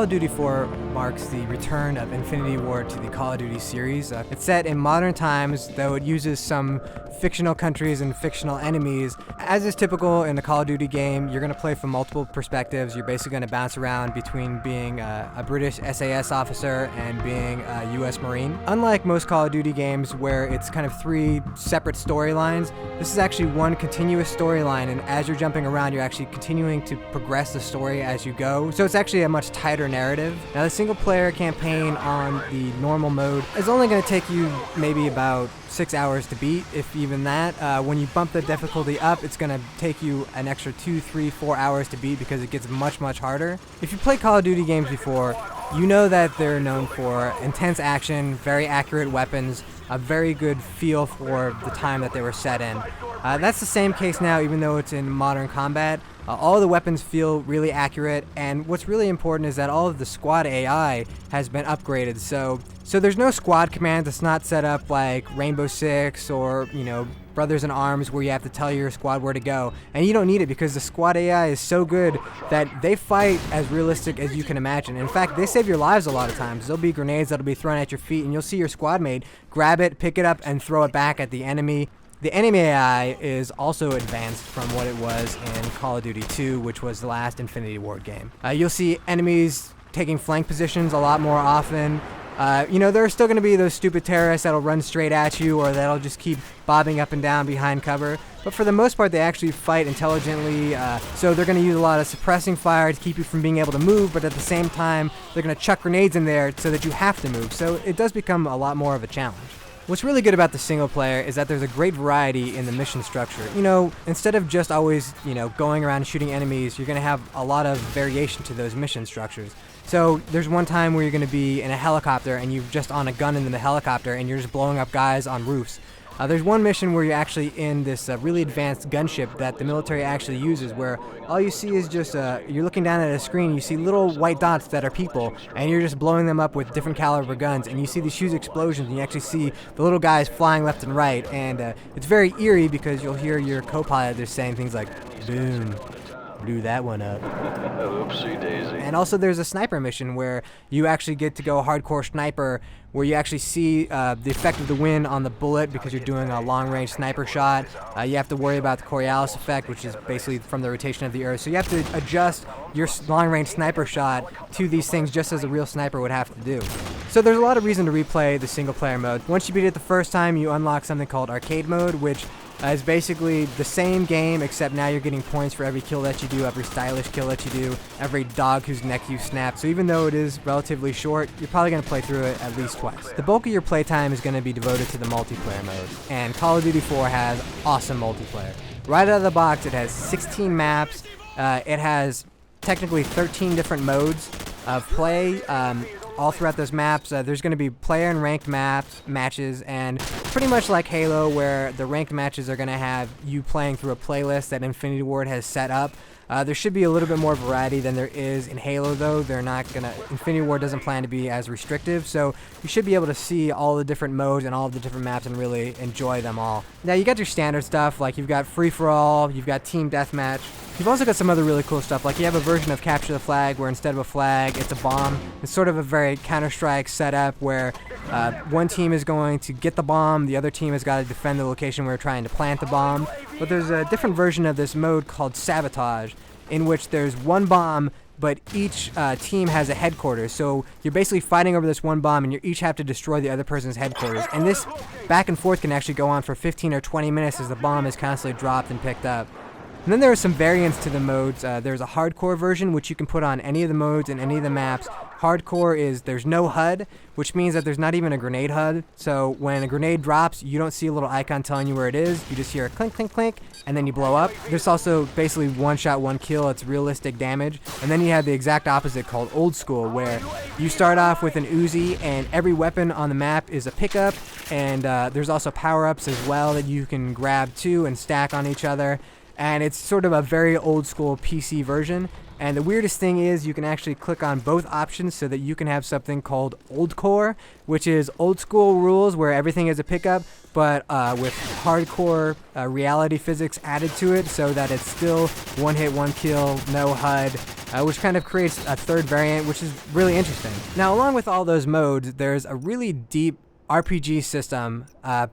of Duty 4 marks the return of Infinity Ward to the Call of Duty series. It's set in modern times, though it uses some fictional countries and fictional enemies. As is typical in a Call of Duty game, you're going to play from multiple perspectives. You're basically going to bounce around between being a British SAS officer and being a US Marine. Unlike most Call of Duty games where it's kind of three separate storylines, this is actually one continuous storyline, and as you're jumping around, you're actually continuing to progress the story as you go. So it's actually a much tighter narrative. Now, the single player campaign on the normal mode is only going to take you maybe about 6 hours to beat, if even that. When you bump the difficulty up, it's going to take you an extra 2, 3, 4 hours to beat because it gets much, much harder. If you played Call of Duty games before, you know that they're known for intense action, very accurate weapons, a very good feel for the time that they were set in. That's the same case now, even though it's in modern combat. All the weapons feel really accurate, and what's really important is that all of the squad AI has been upgraded. So there's no squad command that's not set up like Rainbow Six or, Brothers in Arms, where you have to tell your squad where to go. And you don't need it because the squad AI is so good that they fight as realistic as you can imagine. In fact, they save your lives a lot of times. There'll be grenades that'll be thrown at your feet, and you'll see your squad mate grab it, pick it up, and throw it back at the enemy. The enemy AI is also advanced from what it was in Call of Duty 2, which was the last Infinity Ward game. You'll see enemies taking flank positions a lot more often. There are still going to be those stupid terrorists that'll run straight at you or that'll just keep bobbing up and down behind cover. But for the most part, they actually fight intelligently. So they're going to use a lot of suppressing fire to keep you from being able to move, but at the same time, they're going to chuck grenades in there so that you have to move. So it does become a lot more of a challenge. What's really good about the single player is that there's a great variety in the mission structure. Instead of just always, going around shooting enemies, you're going to have a lot of variation to those mission structures. So there's one time where you're going to be in a helicopter and you're just on a gun in the helicopter and you're just blowing up guys on roofs. There's one mission where you're actually in this really advanced gunship that the military actually uses, where all you see is just you're looking down at a screen, you see little white dots that are people, and you're just blowing them up with different caliber guns, and you see these huge explosions, and you actually see the little guys flying left and right, and it's very eerie because you'll hear your co-pilot just saying things like, "Boom, blew that one up." Oopsie daisy. And also there's a sniper mission where you actually get to go hardcore sniper, where you actually see the effect of the wind on the bullet because you're doing a long-range sniper shot. You have to worry about the Coriolis effect, which is basically from the rotation of the Earth. So you have to adjust your long-range sniper shot to these things just as a real sniper would have to do. So there's a lot of reason to replay the single-player mode. Once you beat it the first time, you unlock something called Arcade Mode, which is basically the same game, except now you're getting points for every kill that you do, every stylish kill that you do, every dog whose neck you snap. So even though it is relatively short, you're probably going to play through it at least twice. The bulk of your playtime is going to be devoted to the multiplayer mode, and Call of Duty 4 has awesome multiplayer. Right out of the box, it has 16 maps. It has technically 13 different modes of play. All throughout those maps, there's going to be player and ranked matches, and pretty much like Halo, where the ranked matches are going to have you playing through a playlist that Infinity Ward has set up. There should be a little bit more variety than there is in Halo, though. Infinity Ward doesn't plan to be as restrictive, so you should be able to see all the different modes and all of the different maps and really enjoy them all. Now, you got your standard stuff, like you've got free-for-all, you've got team deathmatch. You've also got some other really cool stuff, like you have a version of Capture the Flag where instead of a flag, it's a bomb. It's sort of a very Counter-Strike setup where one team is going to get the bomb, the other team has got to defend the location where we're trying to plant the bomb. But there's a different version of this mode called Sabotage, in which there's one bomb, but each team has a headquarters. So you're basically fighting over this one bomb, and you each have to destroy the other person's headquarters. And this back and forth can actually go on for 15 or 20 minutes as the bomb is constantly dropped and picked up. And then there are some variants to the modes. There's a hardcore version, which you can put on any of the modes and any of the maps. Hardcore is there's no HUD, which means that there's not even a grenade HUD. So when a grenade drops, you don't see a little icon telling you where it is. You just hear a clink, clink, clink, and then you blow up. There's also basically one shot, one kill. It's realistic damage. And then you have the exact opposite called Old School, where you start off with an Uzi, and every weapon on the map is a pickup. And there's also power-ups as well that you can grab too and stack on each other. And it's sort of a very old school PC version. And the weirdest thing is you can actually click on both options so that you can have something called Old Core, which is old school rules where everything is a pickup, but with hardcore reality physics added to it so that it's still one hit, one kill, no HUD, which kind of creates a third variant, which is really interesting. Now, along with all those modes, there's a really deep RPG system,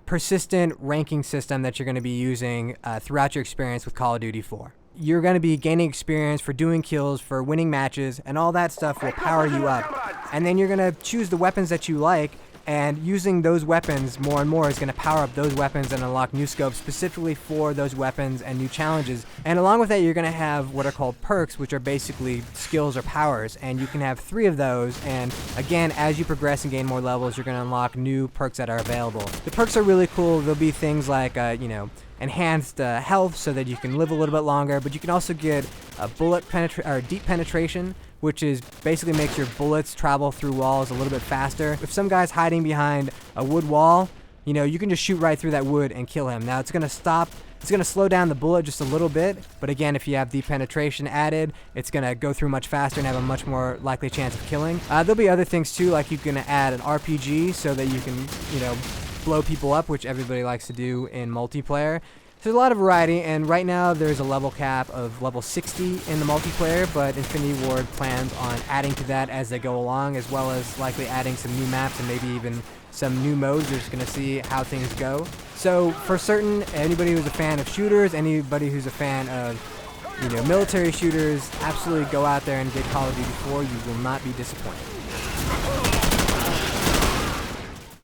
persistent ranking system that you're going to be using throughout your experience with Call of Duty 4. You're going to be gaining experience for doing kills, for winning matches, and all that stuff will power you up. And then you're going to choose the weapons that you like, and using those weapons more and more is going to power up those weapons and unlock new scopes specifically for those weapons and new challenges. And along with that, you're going to have what are called perks, which are basically skills or powers, and you can have 3 of those. And again, as you progress and gain more levels, you're going to unlock new perks that are available. The perks are really cool. There'll be things like, enhanced health so that you can live a little bit longer, but you can also get a deep penetration, which is basically makes your bullets travel through walls a little bit faster. If some guy's hiding behind a wood wall, you can just shoot right through that wood and kill him. Now it's going to slow down the bullet just a little bit, but again, if you have deep penetration added, it's going to go through much faster and have a much more likely chance of killing. There'll be other things too, like you can add an RPG so that you can, blow people up, which everybody likes to do in multiplayer. So there's a lot of variety, and right now there's a level cap of level 60 in the multiplayer, but Infinity Ward plans on adding to that as they go along, as well as likely adding some new maps and maybe even some new modes. We're just going to see how things go. So for certain, anybody who's a fan of shooters, anybody who's a fan of military shooters, absolutely go out there and get Call of Duty 4. You will not be disappointed.